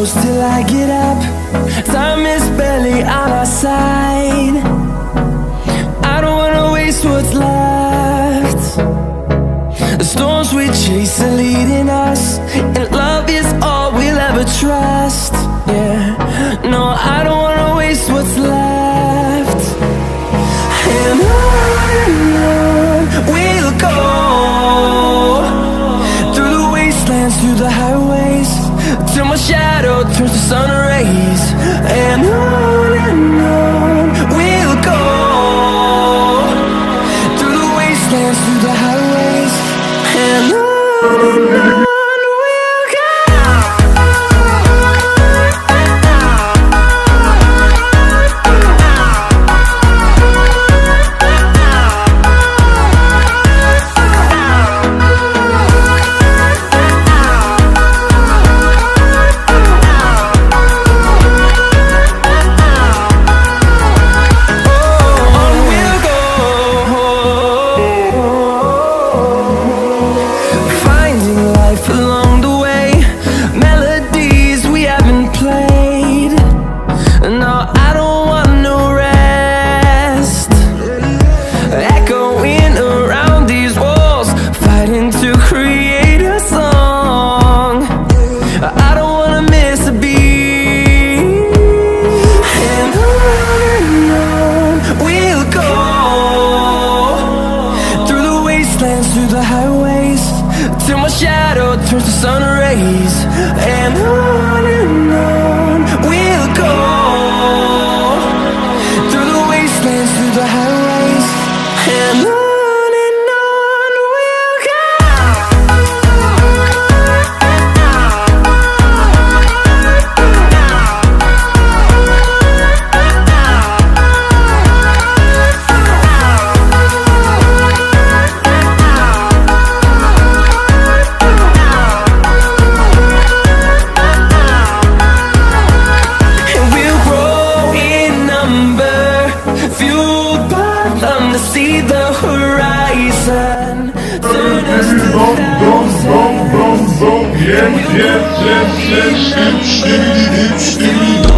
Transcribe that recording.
close till I get up. Time is barely on our side. I don't wanna waste what's left. The storms we chase are leading us, and love is all we'll ever trust. Yeah, no, I don't wanna waste what's left. And on we'll go, through the wastelands, through the highways, till my shadow turns to sun rays. And on we'll go, through the wastelands, through the highways, and on we'll go. Along the way, melodies we haven't played. No, I don't want no rest. Echoing around these walls, fighting to create a song. I don't wanna miss a beat. And on we'll go, through the wastelands, through the highways, till my shadow turns to sun rays. And on we'll go, through the wastelands, through the highways, and on we'll go. See the horizon, turn us to thousands.